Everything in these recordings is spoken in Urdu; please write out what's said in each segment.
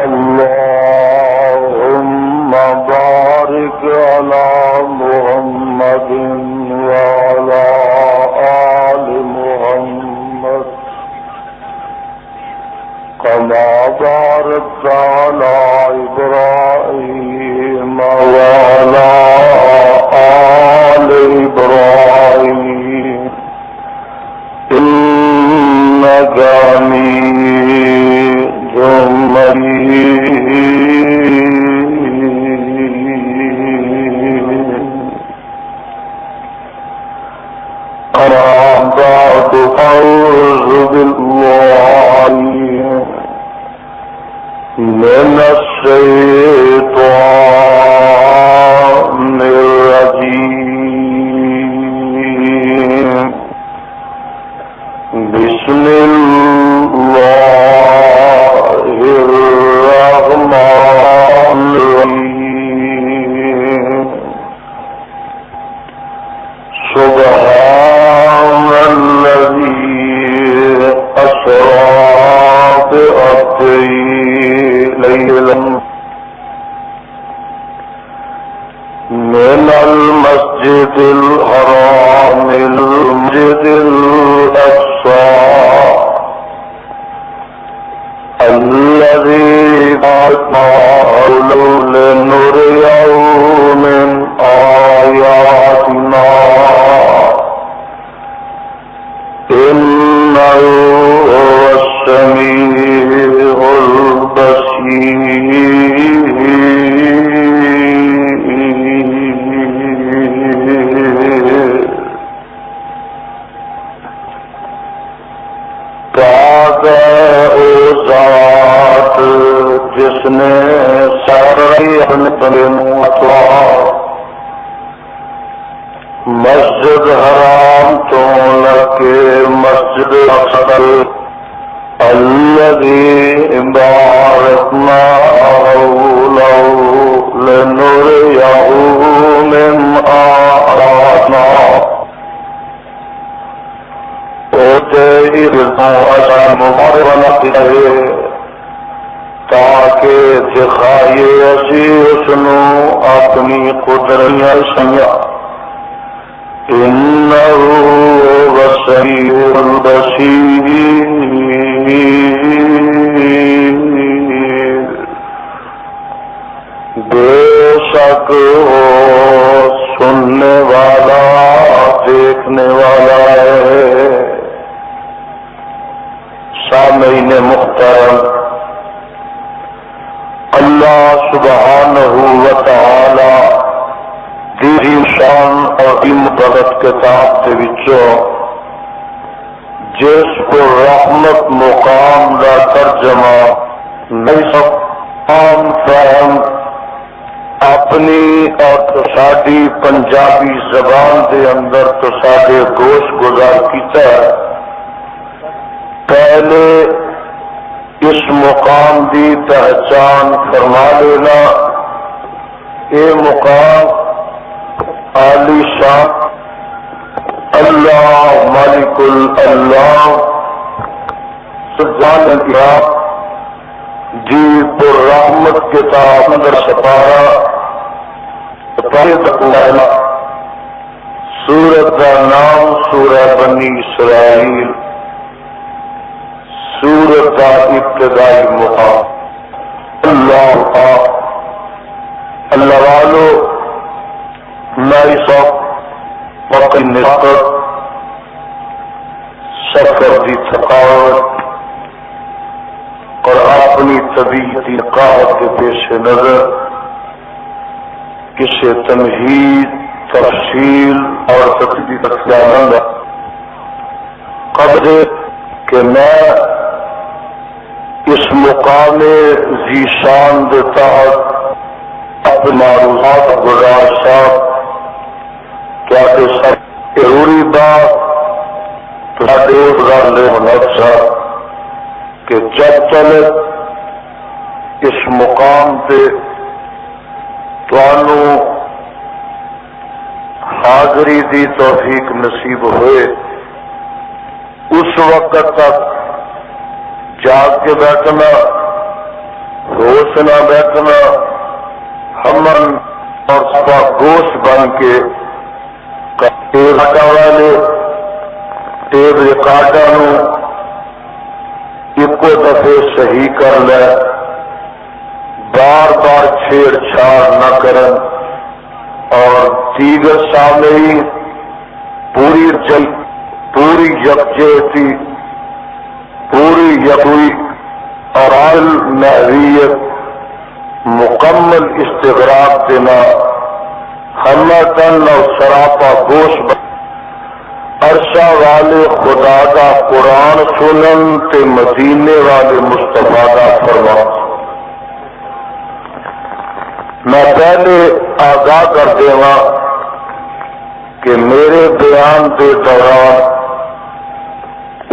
اللهم بارك على محمد وعلى آل محمد كما باركت على إبراهيم وعلى آل إبراهيم إنك حميد مجيد. أما بعد أعوذ بالله من الشيطان الرجيم. بسم الله الرحمن الرحيم. سبحان الذي أسرى بعبده ليلا من المسجد الحرام إلى المسجد الأقصى الذي باركنا لنريه من آياتنا إنه هو السميع البصير. ذات جس نے ساری مسجد حرام تو لکے مسجد اقصی الذی بارکنا حوله لنریه من آیاتنا تاکہ دکھائیے اسی اس نو اپنی قدرتیاں سنیا. انہ السمیع البصیر. بے شک وہ سننے والا دیکھنے والا ہے. سامعین محترم، اللہ سبحانہ و تعالی دی شان اور مقدس کتاب کے وچوں جس کو رحمت مقام کا ترجمہ نہیں سب عام فہم اپنی اور تو ساری پنجابی زبان دے اندر تو سارے گوش گزار کیتا ہے. پہلے اس مقام دی پہچان فرما لینا. یہ مقام عالی شان اللہ مالک اللہ سبحان اللہ جی پر رحمت کتاب اندر سپارا سورت کا نام سورہ بنی اسرائیل. سورت کا ابتدائی مقام. اللہ والو میں سب وقت نسبت سفر کی تھکاوٹ اور اپنی طبیعت کی نقاہت کے پیش نظر کسی تمہید تفصیل اور تقدیر اختیار قبل کہ میں اس مقام ذیشان کے تحت اپنے معروضات گزار صاحب کیا سب ضروری بات صاحب کہ جب تک اس مقام پہ توانوں حاضری دی توفیق نصیب ہوئے اس وقت تک جاگ کے بیٹھنا ہو اٹھنا بیٹھنا ہمن اور سبا گوشت بن کے والے ٹیپ ریکارڈر ایکو دفعے صحیح کر لے، بار بار چھیڑ چھاڑ نہ کرن، اور دیگر سامعین پوری یکجہتی، پوری یکوئی اور محویت، مکمل استغراق دینا، ہمتن اور سراپا گوش عرشہ والے خدا کا قرآن سنن تے مدینے والے مصطفیٰ کا فرمان۔ میں پہلے آگاہ کر دیا کہ میرے بیان کے دوران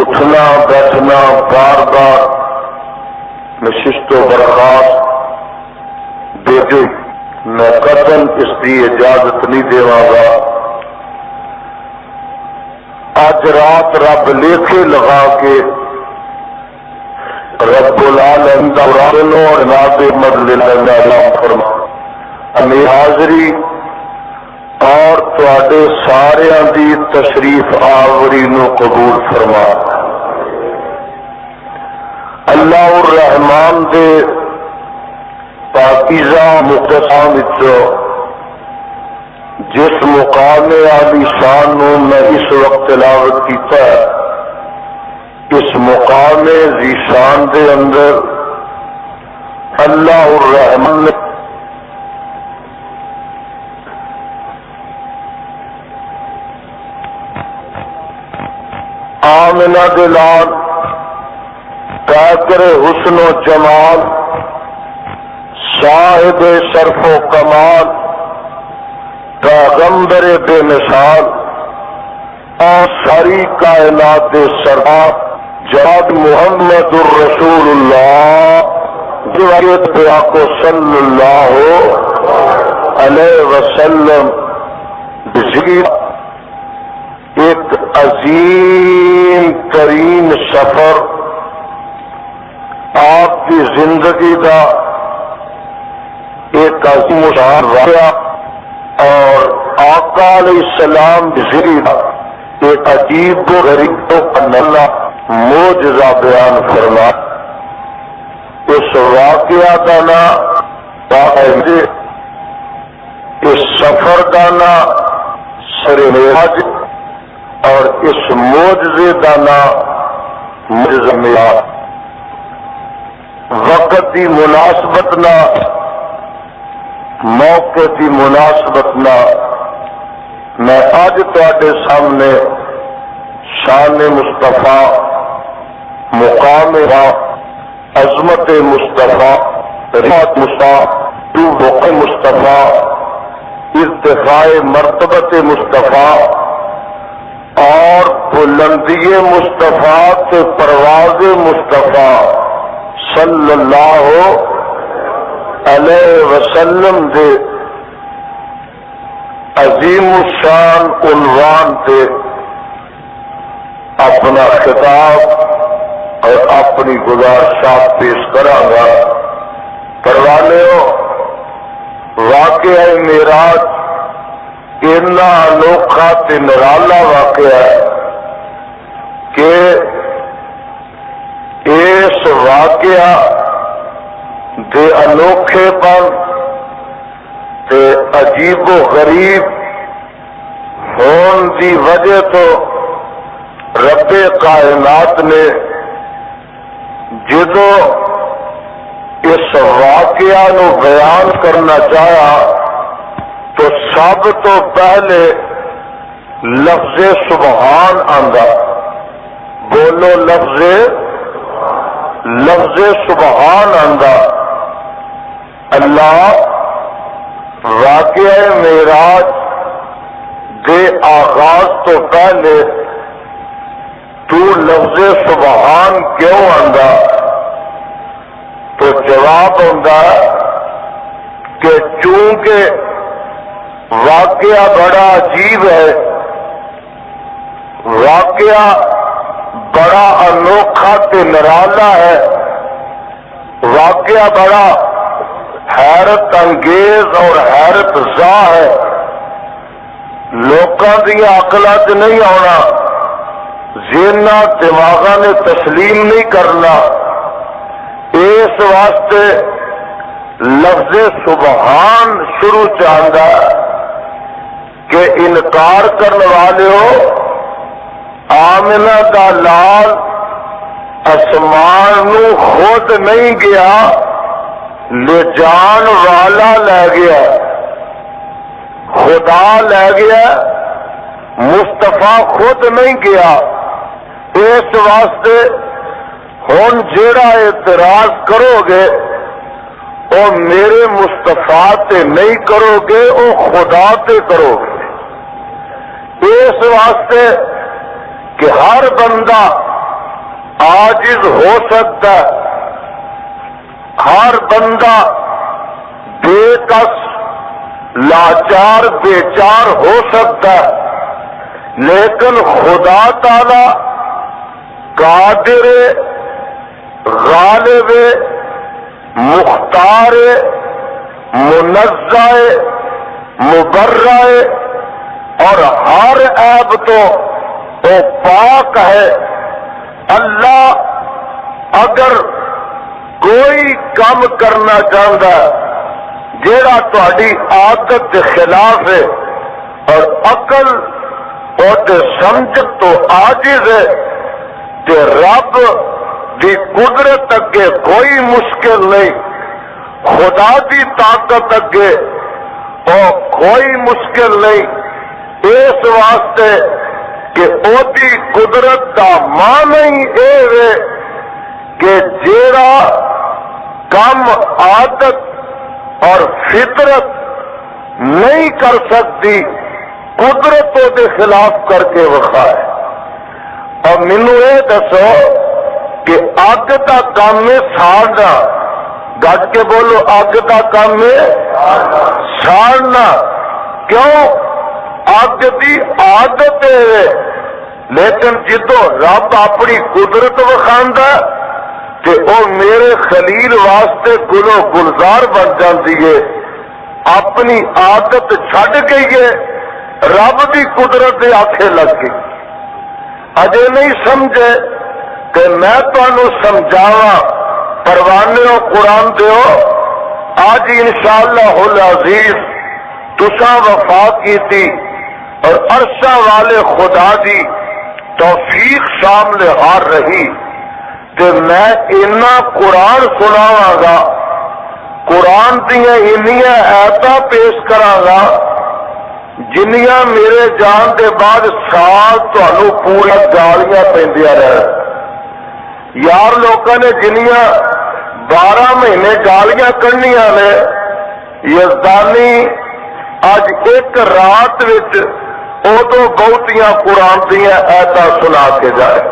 اٹھنا بیٹھنا بار بار نشست و برخاست دے میں قطعاً اس کی اجازت نہیں دیواں گا۔ آج رات رب لیکھے لگا کے رب العالمین اور ناب مدل فرما امی حاضری اور تواڈے ساریاں دی تشریف آوری نو قبول فرما۔ اللہ الرحمان دے پاکیزہ مقدساں وچوں جس مقام عالی شان نو میں اس وقت تلاوت کیتا ہے، اس مقام ذی شان دے اندر اللہ الرحمان نے آمنہ دلال قادر حسن و جمال صاحب شرف و کمال پیغمبر بے مثال اور ساری کائنات سردار جناب محمد الرسول اللہ جوایت کو صلی اللہ علیہ وسلم بذکر ایک عظیم ترین سفر آپ کی زندگی کا ایک عظیم واقعہ اور آقا علیہ السلام ذریعہ ایک عجیب و غریب کا نلا معجزہ بیان فرما۔ اس واقعہ کا نام اس سفر کا نام سر معراج اور اس معجزے کا نام معجزہ معراج۔ وقت کی مناسبت نہ موقع کی مناسبت نہ میں آج تواڈے سامنے شان مصطفیٰ، مقام عظمت مصطفیٰ، رفعت مصطفیٰ، مصطفیٰ، ارتفاع مرتبت مصطفیٰ اور بلندی مصطفیٰ کے پرواز مصطفیٰ صلی اللہ علیہ وسلم دے عظیم الشان عنوان دے اپنا خطاب اور اپنی گزارشات پیش کراں گا۔ پروانیو، واقعہ معراج اتنا انوکھا تے نرالا واقعہ ہے کہ اس واقعہ دے انوکھے پر تے عجیب و غریب ہون دی وجہ تو رب کائنات نے جدو اس واقعہ نو بیان کرنا چاہا تو سب تو پہلے لفظ سبحان آندا۔ بولو لفظ سبحان آندا۔ اللہ واقعہ معراج دے آغاز تو پہلے تو لفظ سبحان کیوں آندا؟ تو جواب ہوندا کہ چونکہ واقعہ بڑا عجیب ہے، واقعہ بڑا انوکھا تے نرالا ہے، واقعہ بڑا حیرت انگیز اور حیرت زا ہے، لوکاں دیا عقلاں چ نہیں آنا، ذہناں دماغاں نے تسلیم نہیں کرنا۔ اس واسطے لفظ سبحان شروع چاہتا کہ انکار کرنے والے ہو، آمنہ دا لال اسمان نو خود نہیں گیا، لے جان والا لے گیا، خدا لے گیا، مصطفیٰ خود نہیں گیا۔ اس واسطے ہن جیڑا اعتراض کرو گے او میرے مصطفیٰ تے نہیں کرو گے، او خدا تے کرو گے۔ اس واسطے کہ ہر بندہ عاجز ہو سکتا ہے، ہر بندہ بے کس لاچار بے چار ہو سکتا ہے، لیکن خدا تعالی قادر غالب مختار منزہ مبرہ اور ہر عیب تو وہ پاک ہے۔ اللہ اگر کوئی کام کرنا چاہتا ہے جیڑا تہاڈی عادت کے خلاف ہے اور عقل اور سمجھ تو عاجز ہے، تے رب دی قدرت اگے کوئی مشکل نہیں، خدا دی طاقت اگے اور کوئی مشکل نہیں۔ اس واسطے کہ او دی قدرت دا معنی اے ہے کہ جیڑا کم عادت اور فطرت نہیں کر سکتی، قدرت دے خلاف کر کے وکھائے۔ اور مینو یہ دسو کہ اگ دا کام ہے ساڑنا، گج کے بولو، اگ دا کام ہے ساڑنا۔ کیوں؟ اگ دی عادت ہے، لیکن جدو رب اپنی قدرت وکھاندا تے او میرے خلیل واسطے گلو گلزار بن جاندی ہے، اپنی عادت چھڈ گئی ہے، رب دی قدرت دے آکھے لگ گئی۔ اجے نہیں سمجھے کہ میں تانوں سمجھاواں، پروانے ہو قرآن دیو، آج انشاءاللہ العزیز تساں وفا کیتی اور عرشہ والے خدا دی توفیق شامل ہار رہی کہ میں اینا قرآن سناواں گا، قرآن دیا انیاں آیتاں پیش کراں گا جنیاں میرے جان دے بعد سال تانوں پورا گالیاں پیندیاں رہ۔ یار لوکاں نے جنیاں 12 مہینے گالیاں کرنیاں نے، یزدانی اج ایک رات وچ ادو بہتیاں قرآن دیا ایتاں سنا کے جائے۔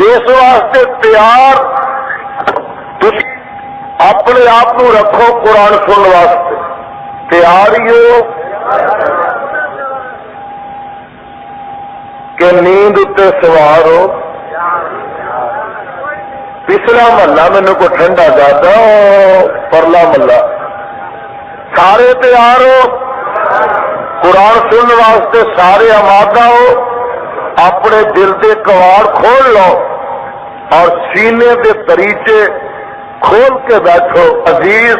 اس واسطے تیار اپنے آپ کو رکھو قرآن سننے واسطے، تیار ہی ہو کہ نیند اتنے سوار ہو۔ پچھلا محلہ مینو کو ٹھنڈا جاتا پرلا محلہ، سارے تیار ہو قرآن سننے واسطے، سارے آمادہ ہو، اپنے دل کے کواڑ کھول لو اور سینے کے دریچے کھول کے بیٹھو۔ عزیز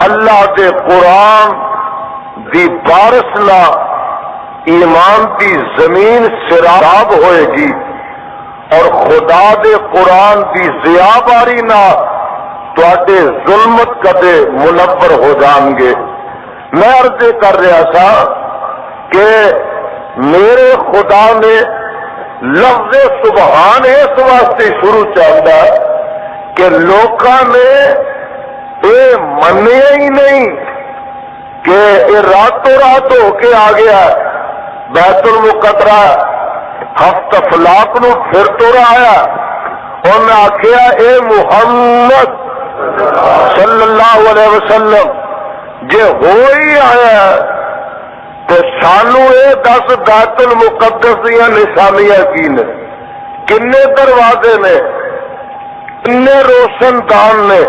اللہ کے قرآن دی بارش نہ ایمان دی زمین سیراب ہوئے گی اور خدا دے قرآن دی ضیا باری نہ تواڈے ظلمت کدے منور ہو جان گے۔ میں عرض کر رہا تھا کہ میرے خدا نے لفظ سبحان اس واسطے شروع چاہتا کہ لوکاں نے یہ منیا ہی نہیں کہ یہ راتوں رات ہو کے آ گیا بیت المقدرہ ہفتہ فلاق نو پھر توڑا آیا، انہیں آخیا اے محمد صلی اللہ علیہ وسلم جے ہو ہی آیا تے سانو یہ دس بیت المقدس دیا نشانیاں کی نے، کنے دروازے نے، کنے روشن دان نے،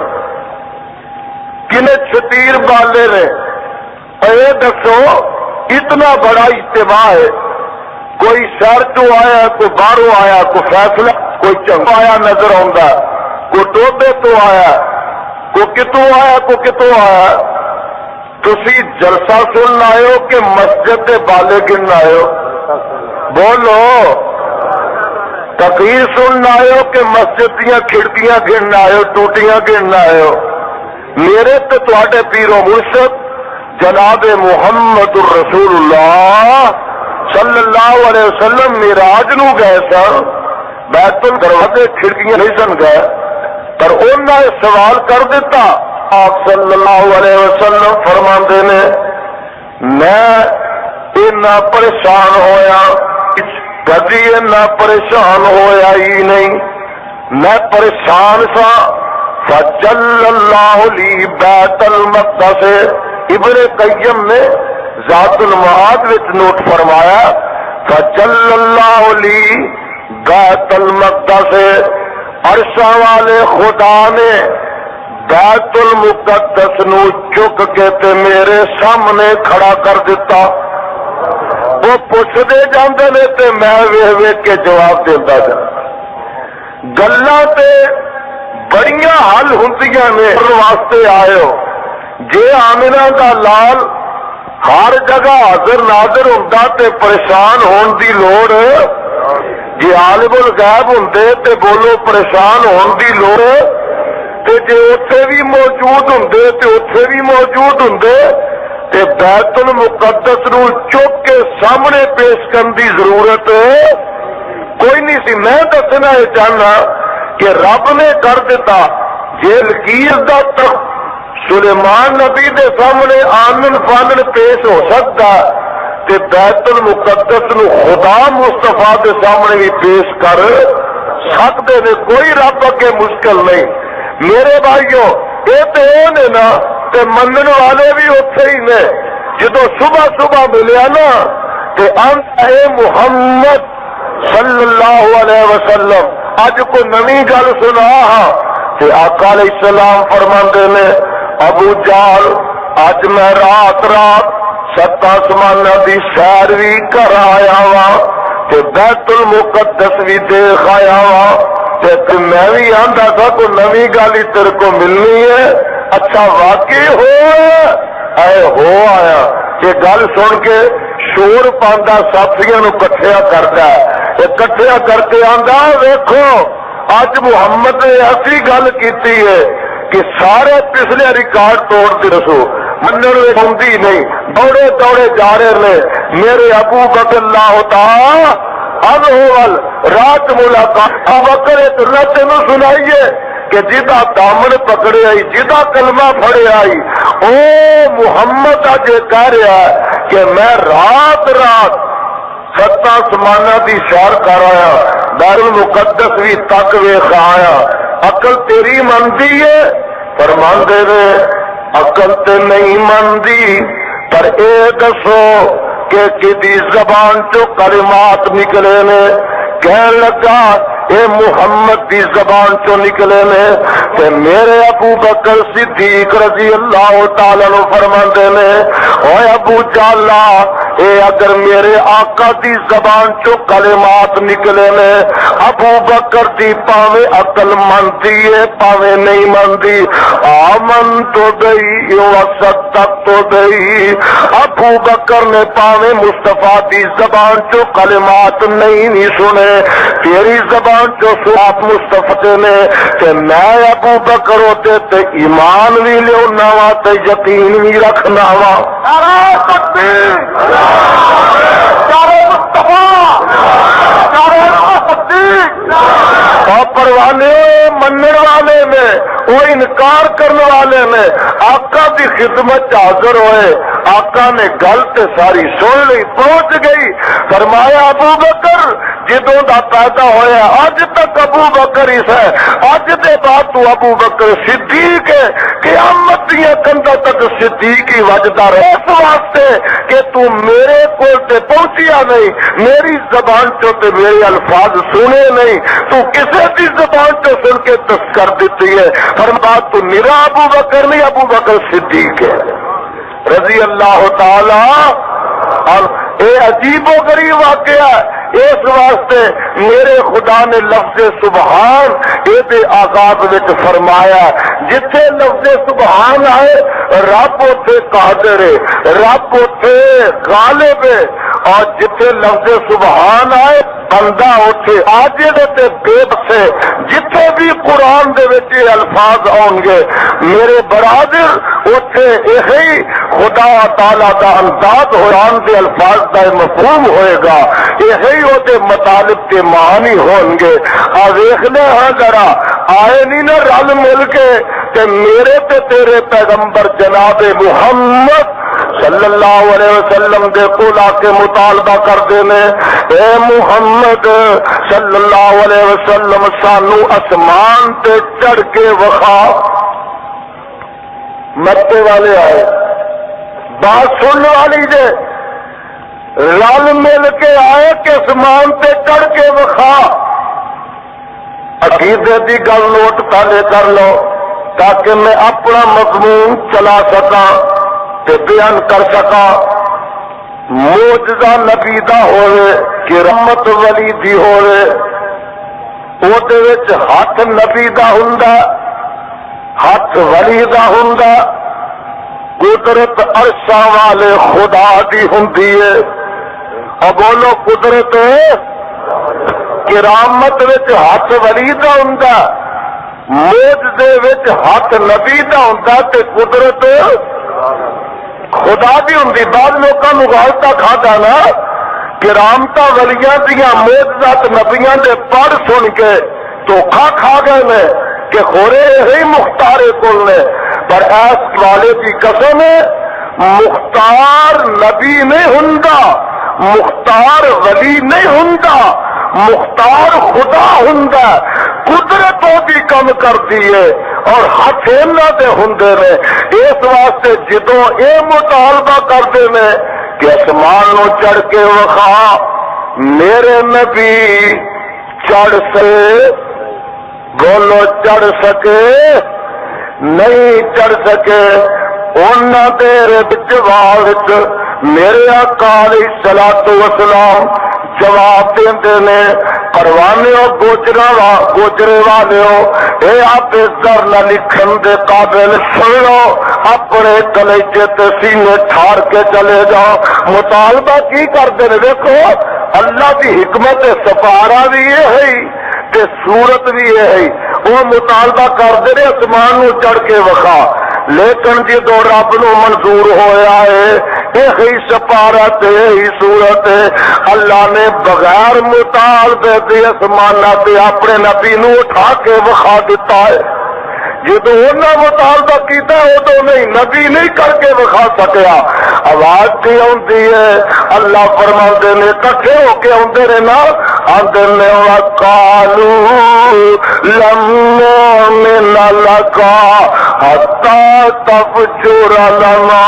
کنے چھتیر بالے نے؟ اے دسو، اتنا بڑا اجتماع ہے، کوئی شہر تو آیا، کوئی باہروں آیا، کوئی فیصلہ، کوئی چنگا آیا نظر آتا، کوئی ٹوبے تو آیا، کوئی کتوں آیا، کوئی کتوں آیا۔ تسی جلسہ سننا آئے ہو کہ مسجد کے بالے گننا آئے ہو؟ بولو، تقریر سننا آئے ہو کہ مسجد دیا کھڑکیاں گننا آئے ہو، ٹوٹیاں گننا آئے ہو؟ میرے تو تواڈے پیر و مرشد جناب محمد الرسول اللہ صلی اللہ علیہ وسلم معراج نو گئے سن، بیت الدروازے کھڑکیاں نہیں سن گئے، پر انہوں نے سوال کر دیتا۔ آپ صلی اللہ علیہ وسلم فرماندے نے، میں اتنا پریشان ہویا، کبھی اتنا پریشان ہویا ہی نہیں، میں پریشان سا، فجل اللہ لی بیت المقدس۔ ابن قیم نے ذات المعاد وچ نوٹ فرمایا، فجل اللہ لی بیت المقدس، عرشاں والے خدا نے بیت المقدس نو چک کے تے میرے سامنے کھڑا کر دیتا۔ وہ پوچھتے جاندے نے تے میں ویکھ ویکھ کے جواب دیتا جا۔ گلاں تے بڑیاں حل ہوندیاں نے، واسطے آئے ہو جے آمنہ دا لال ہر جگہ حاضر ناظر ہوندا تے پریشان ہون دی لوڑ، جے عالم الغیب ہوندے تے بولو پریشان ہون دی لوڑ، تے جے اوتھے بھی موجود ہوندے تے اوتھے بھی موجود ہوندے تے بیت المقدس نو چک کے سامنے پیش کرن دی ضرورت کوئی نہیں سی۔ میں دسنا یہ چاہنا کہ رب نے کر دیتا، جے لکیر دا تخت سلیمان نبی دے سامنے آنن فانن پیش ہو سکتا تے بیت المقدس نو خدا مصطفیٰ دے سامنے بھی پیش کر سکتے نے، کوئی رب اگے مشکل نہیں۔ میرے بھائیوں، یہ تو نے نا تے منن والے بھی اتنے ہی نے، جدو صبح صبح ملیا نا تے انت اے محمد صلی اللہ علیہ وسلم، اج کو نئی گل سنا ہاں تے آقا علیہ السلام فرماندے نے، ابو جہل اج میں رات رات سات آسمانہ دی سیر بھی کر آیا وا تے بیت المقدس بھی دیکھ آیا وا تے میں بھی آندا تھا کوئی نئی گل تیرے کو ملنی ہے۔ اچھا واقعی ہو آیا کہ گل سن کے شور پاندا ساتھیاں نو کٹھیا کردا ہے، کٹھیا کر کے آندا ویکھو اج محمد نے ایسی گل کیتی ہے کہ سارے پچھلے ریکارڈ توڑ دے رسو منن ہوندی نہیں، دوڑے دوڑے جا رہے نے۔ میرے ابو بکر اللہ تعالی عنہ رات ملاقات ابو بکر ایک رات نو سنائیے کہ جدا دامن پکڑے آئی، جدا کلمہ پھڑے آئی، او محمد اج کہہ رہا ہے کہ میں رات رات ستا آسمانہ دی سیر کر آیا، دار المقدس بھی تک ویخ آیا۔ عقل تیری مندی ہے؟ فرماندے نے عقل تے نہیں مندی، پر اے دسو کہ کدی زبان چو کلمات نکلے نے، کہن لگا اے محمد دی زبان چو نکلے نے تے میرے ابو بکر صدیق رضی اللہ تعالی عنہ فرماندے نے، اے ابو جالا اے اگر میرے آقا دی زبان چو کلمات نکلے نے، ابو بکر دی پاوے عقل مندی ہے پاوے نہیں مندی، آمن تو گئی وصدق تو گئی۔ ابو بکر نے پاوے مصطفیٰ دی زبان چو کلمات نہیں سنے، تیری زبان جو سواب مصطفیٰ نے کہ میں ابو بکر ہوتے تے ایمان بھی لیونا وا تے یقین بھی رکھنا وا۔ نعرہ تکبیر، نعرہ مصطفیٰ، نعرہ صدیق۔ اور پروانے منن والے میں وہ انکار کرنے والے میں آقا کی خدمت حاضر ہوئے، آقا نے گل تے ساری سن لی، پہنچ گئی۔ فرمایا ابو بکر جدوں دا پیدا ہویا اج تک ابو بکر ہی ہے، اج دے بعد تو ابو بکر صدیق ہے، قیامت دیا کندا تک صدیق ہی وجدا رہے۔ اس واسطے کہ تو میرے کول تے پہنچیا نہیں، میری زبان چوں تے میرے الفاظ سنے نہیں، تو کسے دی زبان چوں سن کے تذکر دیتی ہے۔ فرمایا تو میرا ابو بکر نہیں، ابو بکر صدیق ہے رضی اللہ تعالی۔ اور اے عجیب و غریب واقعہ ہے، اس واسطے میرے خدا نے لفظ سبحان یہ آغاز وچ فرمایا، جتھے لفظ سبحان آئے رب اتے قادر ہے، رب اتے غالب ہے، اور جتھے لفظ سبحان آئے بندہ اتے عاجز تے بے بس ہے۔ جتھے بھی قرآن دے وچ یہ الفاظ آؤں گے میرے برادر اتے یہی خدا تعالی دا انداز قرآن دے الفاظ دا مفہوم ہوئے گا، یہی وہ مطالب کے معنی ہون گے۔ ویکھنے ہاں ذرا آئے نہیں نا رل مل کے تے میرے تے تیرے پیغمبر جناب محمد صلی اللہ علیہ وسلم دے کول آ کے مطالبہ کرتے ہیں، اے محمد صلی اللہ علیہ وسلم سانو آسمان تے چڑھ کے وخا۔ مکے والے آئے، بات سننے والی جے، رل مل کے آئے کہ آسمان تے چڑھ کے وخا۔ عقیدے کی گل نوٹ پہلے کر لو تاکہ میں اپنا مضمون چلا سکا تے بیان کر سکا۔ معجزہ نبی دا ہوئے کہ رحمت ولی دی ہوئے، او دے وچ ہاتھ نبی دا ہوندا، ہاتھ ولی دا ہوندا، قدرت عرشاں والے خدا دی ہوندی ہے۔ اور بولو قدرت کرامت وچ ہاتھ ولی دا ہوندا، معجزے وچ ہاتھ نبی دا ہوندا تے قدرت خدا دی ہوندی۔ بعض لوکاں نوں غلطا کھادا نا، کرامت ولیاں دیاں معجزات نبیاں دے پڑھ سن کے دھوکھا کھا گئے نے کہ خورے یہی مختار کل نے، پر ایس والے کی قسم ہے مختار نبی نہیں ہوندا، مختار ولی نہیں ہوندا، مختار خدا ہوندا۔ قدرت بھی کم کرتی ہے اور ہاتھ انہاں دے ہوندے نے۔ اس واسطے جدوں اے مطالبہ کرتے ہیں کہ آسمان نو چڑھ کے وخا، میرے نبی چڑھ سکے، بولو چڑھ سکے نہیں چڑھ سکے۔ انہاں دے جواب میرے آقا علیہ الصلوۃ والسلام جواب دیندے نے، پروانیو گوجرے والیو، اے آپ ذر نہ لکھن دے قابل سن لو، اپنے کلیجے تے سینے ٹھار کے چلے جاؤ۔ مطالبہ کی کرتے ہیں؟ دیکھو اللہ کی حکمت سفارا بھی یہ ہے تے صورت بھی یہ ہے، وہ مطالبہ کرتے ہیں آسمان نو چڑھ کے وخا، لیکن جدو رب نو منظور ہویا ہے یہی سفارت یہی صورت ہے، اللہ نے بغیر مطالبے دے آسمانہ تے اپنے نبی نو اٹھا کے وخا دیتا ہے۔ جدو انہاں مطالبہ کیتا ادو نہیں، نبی نہیں کر کے وکھا سکیا۔ آواز کی آتی ہے، اللہ فرماتے نے کٹھے ہو کے آتے رہے نا، آتے نے وقالو لم نؤمن لک حتی تفجر لنا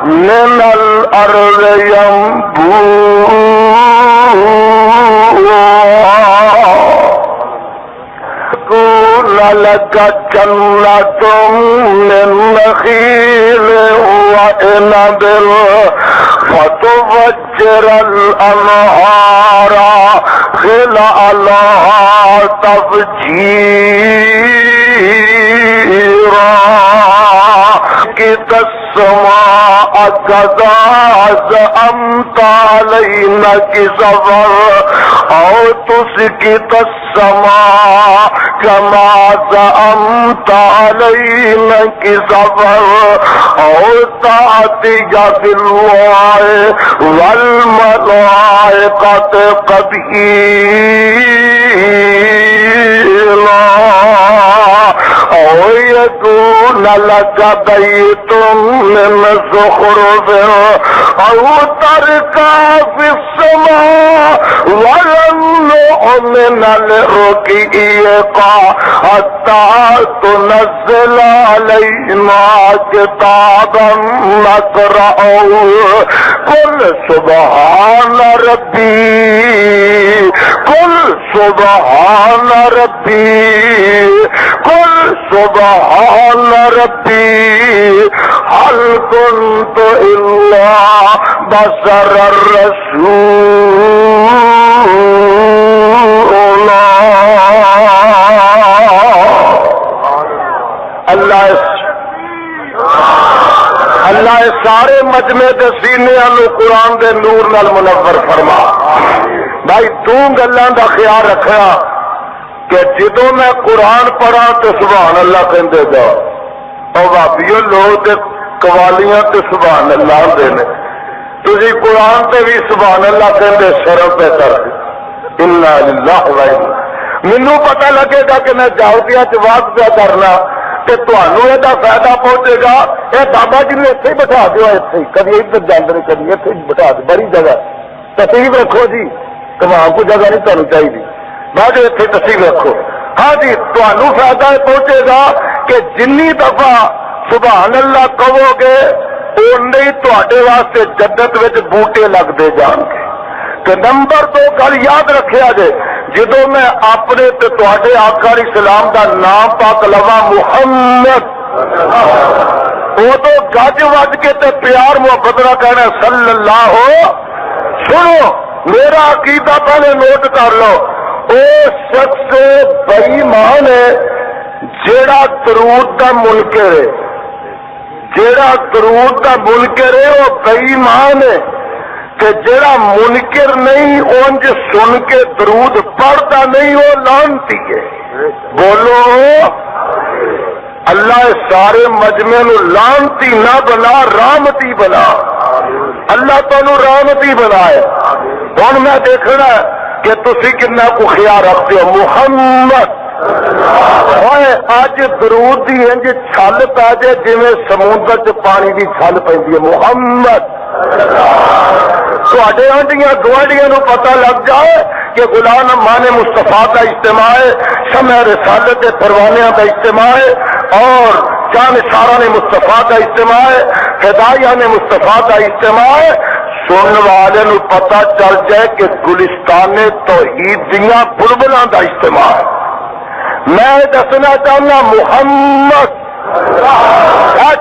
من الارض ينبوعا لك جنة من نخيل وعنب فتفجر الأنهار خلالها تفجيرا السماء كذا زعمت علينا كسفر أو تسكت السماء كما زعمت علينا كسفر أو تأتي بالله والملائكة قبيلا أو يكون لك بيت من زخرف أو ترقى في السماء ولن نؤمن لرقيك حتى تنزل علينا كتابا نقرأه قل سبحان ربي قل سبحان ربي قل سبحان ربي هل كنت إلا بشر الرسول اللہ سارے مجمع دے سینے نو قرآن دے نور نال منور فرما۔ بھائی تو گلاں دا خیال رکھنا کہ جدوں میں قرآن پڑھا تو سبحان اللہ کہندے جا، اور بھابیو لوگ تے قوالیاں تے سبحان اللہ دے نے، تسی قرآن تے بھی سبحان اللہ کہندے شرم پہ کر انا للہ و انا۔ مینوں پتہ لگے گا کہ میں جاؤدیاں چ واز پیا کرنا کہ تمہوں یہ فائدہ پہنچے گا، یہ بابا جی نے اتنے ہی بٹھا دو، اتنے ہی کبھی ادھر جانے کبھی اتنے ہی بٹھا دو، بڑی جگہ تصویر رکھو جی، تمام کو جگہ نہیں تمہیں چاہیے، بعد اتنے تصویر رکھو۔ ہاں جی تمہوں فائدہ پہنچے گا کہ جنی دفعہ سبحان اللہ کہو گے اُن ہی تے واسطے جنت وچ بوٹے لگتے جان گے۔ کہ نمبر 2 گل یاد رکھیا جے، جدو میں اپنے تے تواڈے آقا علیہ السلام دا نام پاک لواں محمد، ادو گج وج کے تے پیار محبت نہ کہنا صلی اللہ ہو۔ سنو میرا عقیدہ پہلے نوٹ کر لو، او شخص بے ایمان ہے جیڑا درود دا منکر ہے، جیڑا درود دا منکر ہے وہ بے ایمان ہے، کہ جڑا منکر نہیں اونج سن کے درود پڑھتا نہیں وہ لعنتی ہے۔ بولو اللہ سارے مجمع نو لعنتی نہ بنا، رحمتی بنا، اللہ تانوں رحمتی بنائے۔ ہن میں دیکھنا کہ تسی کتنا کو خیال رکھتے ہو۔ محمد اج درود دی انج چھل پی جائے جی سمندر چ پانی دی چھل پیندی ہے۔ محمد تھوڑے آنڈیاں گوانڈیاں نو پتہ لگ جائے کہ غلام مان مصطفیٰ کا اجتماع ہے، شمع رسالت کے پروانیاں کا اجتماع ہے، اور جان سارا نے مصطفیٰ کا اجتماع ہے، ہدایہ نے مصطفیٰ کا اجتماع ہے، سننے والے نو پتہ چل جائے کہ گلستان توحید دیاں بلبلاں کا اجتماع ہے۔ میں دسنا چاہنا محمد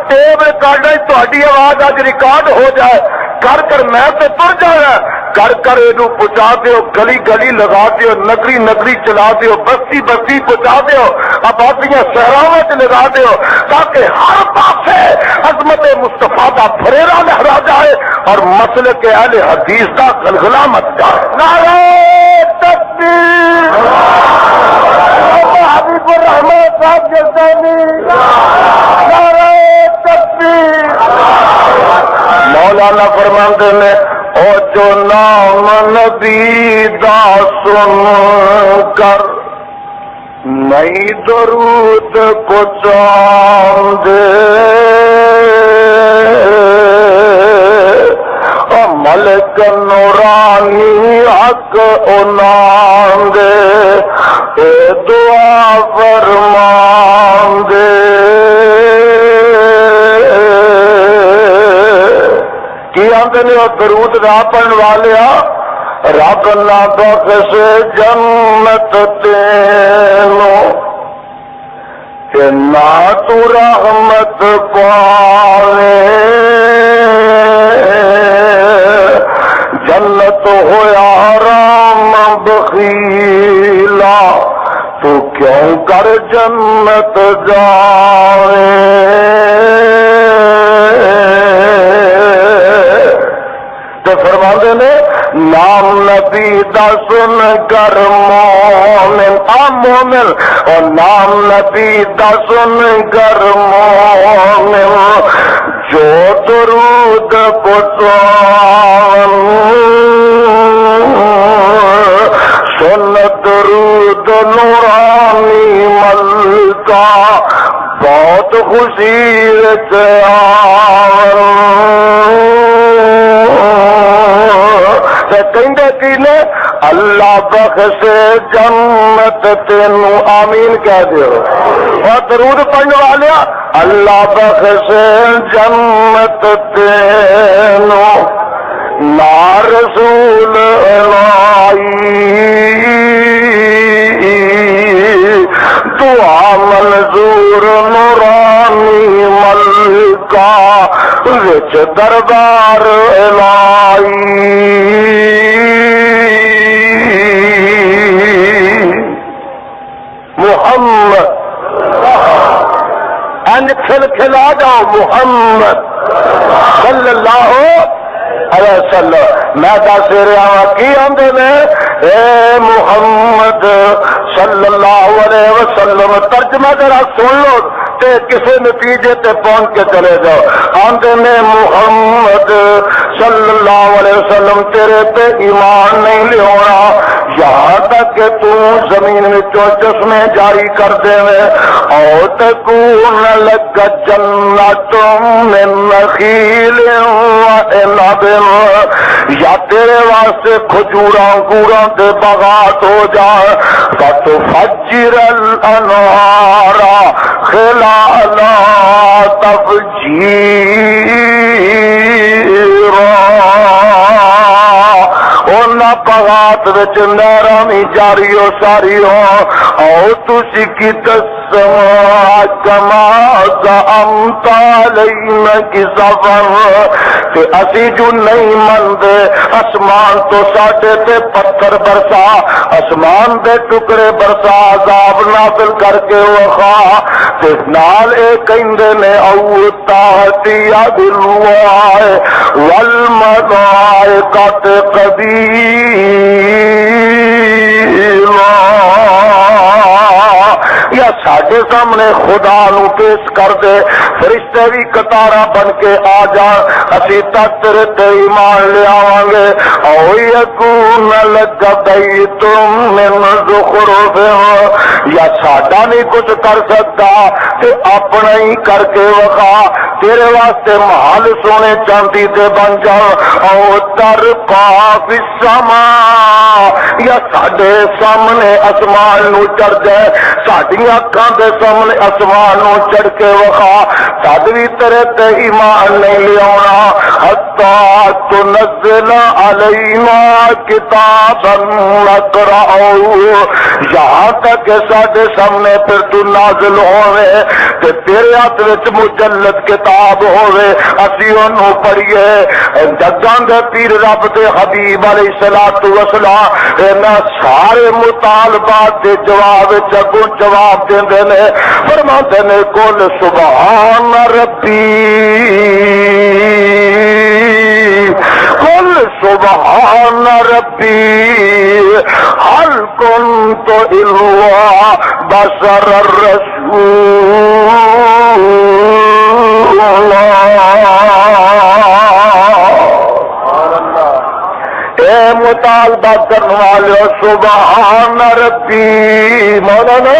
ٹیپ ریکارڈ تاری آواز اج ریکارڈ ہو جائے کر کر میں تو تر جانا کر کر یہ پہنچا دیو، گلی گلی لگا دیو، نگری نگری چلا دیو، بستی بستی پہنچا دیو، آبادیاں شہراں لگا دیو، تاکہ ہر پاسے عظمت مصطفیٰ کا پھریرا لہرا جائے اور مسئلے کے اہل حدیث کا گلگلہ مچ جائے۔ نعرہ تکبیر، حبیب الرحمان صاحب جلدانی، نعرہ تکبیر۔ مولانا فرماندے نے او جو نام نبی دا سن کر نئی درود کو چاندے، ملک نورانی حق اناندے، اے دعا فرماندے، کی آندے نے درود نہ پڑھن والیا رب نہ بخش جنت تینوں کہ نہ تو رحمت پاوے، جنت ہویا حرام بخیلا تو کیوں کر جنت جاوے۔ تو فرماندے نے نام نبی دا سن کر مومن مومن، اور نام نبی دا سن کر مومن جو درود کو سن درود نورانی ملکا بہت خوشی وچ کہندے کی نے اللہ بخشے جنت تینوں آمین کہہ دیو اور درود پڑھنے والے اللہ بخشے جنت تینوں نا رسول لائی دعا منظور نورانی ملکا وچ دربار لائی محمد کھلا جاؤ محمد صلی اللہ علیہ وسلم میں دس رہا ہوں کی آندے نے اے محمد صلی اللہ علیہ وسلم ترجمہ ذرا سن لو تے کسی نتیجے تے پہنچ کے چلے جاؤ آندے نے محمد صلی اللہ علیہ وسلم تیرے تے ایمان نہیں لیا یہاں تک کہ تو زمین وچوں چشمے جاری کر دے اور تکون لک جنت من نخیل وعنب یا تیرے واسطے کھجوراں انگوراں دے باغات ہو جائے فتفجر الانہار خلالا تفجیرا اونا باغات وچ نہراں وی جاری ہو ساری ہو او تسی کی تسمع کما زعمت علینا کی سفر کہ اسی جو نہیں مندے اسمان تو ساڈے تے پتھر برسا اسمان دے ٹکڑے برسا عذاب نازل کر کے وخا تے نال اے کہندے نے او تاہتیا بالوائے والملائکۃ قبیلا یا ساڈے سامنے خدا نو پیش کر دے فرشتے بھی قطارہ بن کے آ جان اسی تک تیرے تے ایمان لے آواں گے او یکون لک بیت من زخرف یا ساڈا نہیں کچھ کر سکتا تے اپنا ہی کر کے وکھا تیرے واسطے محل سونے چاندی دے بن جا او ترقا فی السماء یا ساڈے سامنے آسمان نو چڑھ جائے ساڈی اکھاں دے سامنے آسمان نو چڑھ کے وکھا تد بھی تیرے تے ایمان نہیں لیاونا حتی تنزل علینا کتابا نقرأہ یہاں تک کہ ساڈے سامنے پھر تو نازل ہوئے کہ تیرے ہاتھ وچ مجلد کتاب ہوئے اسی انہوں پڑھیے جگاں دے پیر رب دے حبیب علیہ الصلوۃ والسلام انہاں سارے مطالبات دے جواب جگوں جواب دیندے نے فرماندے نے قل سبحان ربی قل سبحان ربی هل كنت إلا بشر الرسول اے مطالبہ کرنے والے سبحان ربی مولانا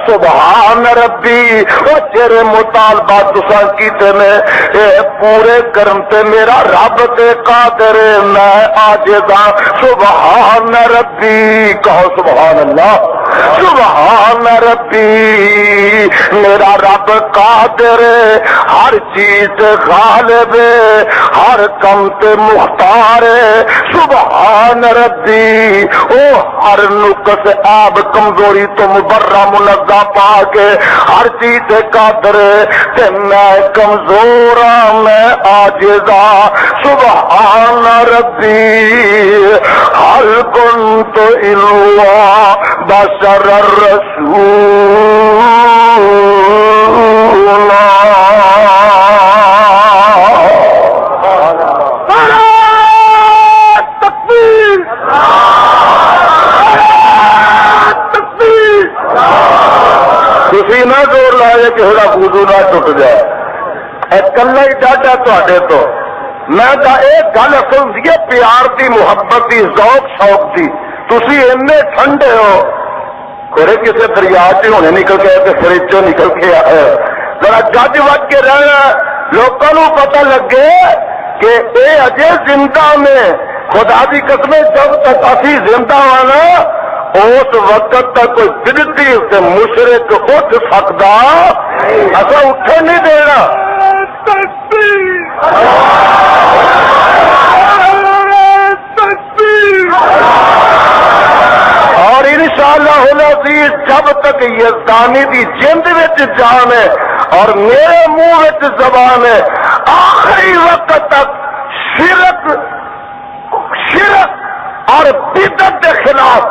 سبحان ربی وہ تیرے مطالبہ تساں کیتے نے اے پورے کرم تے میرا رب تے قادر میں عاجزاں سبحان ربی کہو سبحان اللہ سبحان ربی میرا رب قادر ہر چیز غالب ہر کم تے مختار سبحان ربی او ہر نقص عیب کمزوری تو مبرہ منزہ پا کے ہر چیز قادر تے میں کمزورا میں عاجزا سبحان ربی ہل کنت الا بشر الرسول تسی نہ زور لائے کہ ہڑا وضو نہ ٹوٹ جائے کلا ہی ڈاڈا تے تو میں کہا ایک گل اصل سی پیار دی محبت دی ذوق شوق دی تسی اینے ٹھنڈے ہو کورے کسی دریا چ ہونے نکل کے فرج چ نکل کے ذرا گج وج کے رہنا، لوگوں کو پتہ لگے کہ اے اجے زندہ میں، خدا دی قسم جب تک اسی زندہ ہونا اس وقت تک کوئی بدعتی تے مشرک اٹھ سکتا، اصل اٹھن نہیں دینا۔ اور انشاءاللہ العزیز جب تک یزدانی دی جند وچ جان ہے اور میرے منہ وچ زبان ہے، آخری وقت تک شرک اور بدعت کے خلاف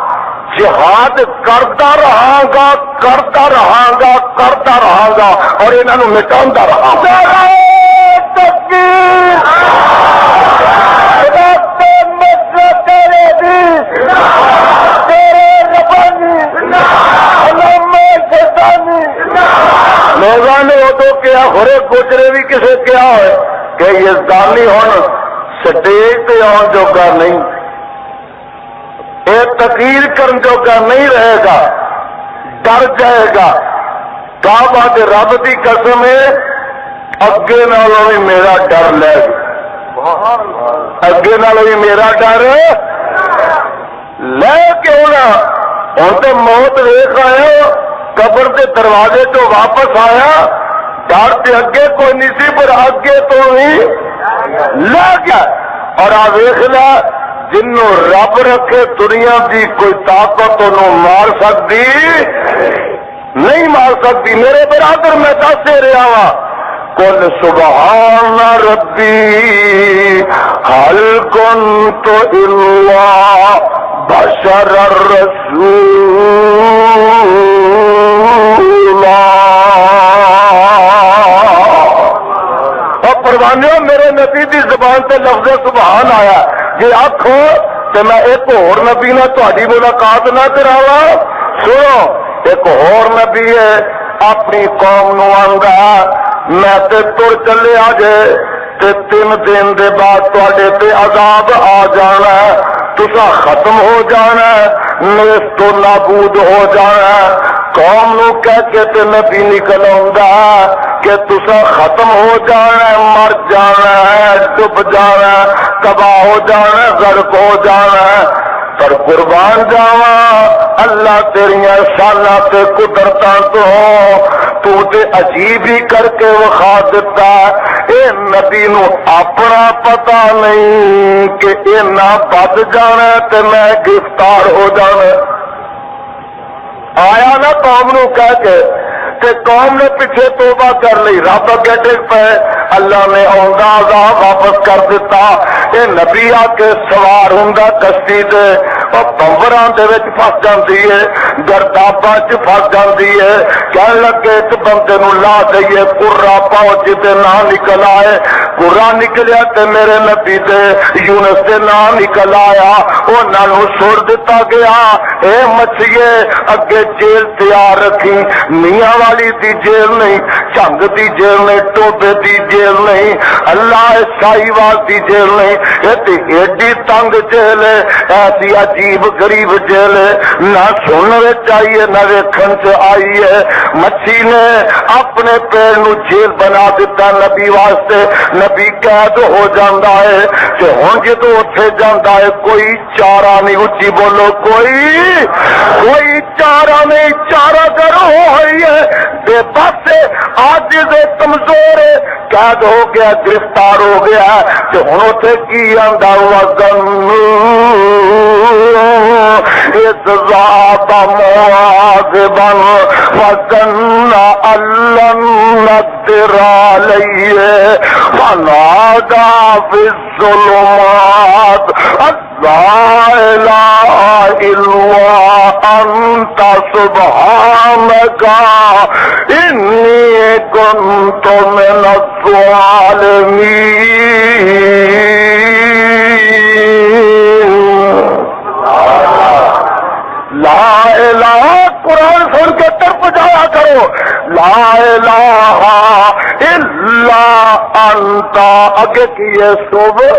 جہاد کرتا رہا گا اور انہوں مٹاؤں رہا گا۔ لوگوں نے ادو کیا، ہورے گوجرے بھی کسے کیا ہے کہ یزدانی ہوں سٹیج پہ آن جوگا نہیں، یہ تقریر کرن جوگا نہیں رہے گا، ڈر جائے گا۔ کعبہ دے رب دی قسم ہے اگے نالوں بھی میرا ڈر لے گا، اگے نالوں بھی میرا ڈر لے کے ہونا۔ ہوں تو موت ویخ آیا، قبر کے دروازے تو واپس آیا، ڈر سے اگے کوئی نہیں سی پر اگے تو ہی لے گیا۔ اور آ ویخ لا جنوں رب رکھے دنیا دی کوئی طاقت انہوں مار سکتی نہیں، مار سکتی۔ میرے برادر میں دس دے رہا وا، قل سبحان ربی هل كنت الا بشر الرسول۔ اور پروانیوں میرے نبی دی زبان تے لفظ سبحان آیا، جی آخو کہ میں ایک اور نبی نہ تہاڈی ملاقات نہ کراواں۔ سنو، ایک اور نبی ہے اپنی قوم نو آندا میں تے تر چلے آجے تے 3 دن دے بعد تہاڈے تے عذاب آ جانا ہے، تسا ختم ہو جانا ہے، نیست و نابود ہو جانا ہے۔ قوم نو کہہ کے تے نبی نکل آندا کہ تسا ختم ہو جانا ہے، مر جانا ہے، ڈب جانا ہے، تباہ ہو جانا ہے، غرق ہو جانا ہے۔ پر قربان جاواں اللہ تیریاں شاناں تے قدرتاں تو تے عجیب ہی کر کے وکھا دیتا۔ اے نبی نو اپنا پتہ نہیں کہ اے نہ بچ جانا تے میں گرفتار ہو جانا۔ آیا نا قوم نو کہہ کے کہ قوم نے پیچھے توبہ کر لی، رب اگے ڈگ پے، اللہ نے آندا عذاب واپس کر دیتا۔ اے نبی آ کے سوار ہوندا کشتی دے اور بمبراں دے وچ پھس جاندی ہے، گرداباں چ پھس جاندی ہے، کہن لگے اس بندے نو لا دئیے قرا پاؤ جتے نہ نکل آئے، قرا نکلیا تے میرے نبی دے یونس دے نہ نکل آیا، انہاں نو چھوڑ دتا گیا۔ اے مچھیے اگے جیل تیار رکھی، میاں والی دی جیل نہیں، جنگ دی جیل نہیں، ٹوبے دی جیل نہیں، اللہ شاہی وال دی جیل نہیں، یہ ایڈی تنگ جیل ہے، ایسی عجیب غریب جیل ہے، نہ سننے چاہیے نہ ویکھن چ آئی ہے۔ مچھی نے اپنے پیر نو جیل بنا دیتا نبی واسطے، نبی قید ہو جاندہ ہے کہ ہن جدوں اوتھے جاندہ ہے کوئی چارہ نہیں، اچھی بولو کوئی چارہ نہیں، چارہ گر ہوئی ہے، بے بس ہے، عاجز ہے، کمزور ہے، قید ہو گیا، گرفتار ہو گیا کہ ہن اوتھے کی آندا اذ ذاب مواظبا وظن ان لن نقدر علیہ فنادى في الظلمات لا الہ الا انت سبحانک انی کنت من الظالمین۔ لا الہ، قرآن سن کے تڑپ جایا کرو، لا الہ الا انت، اگے کیے صبح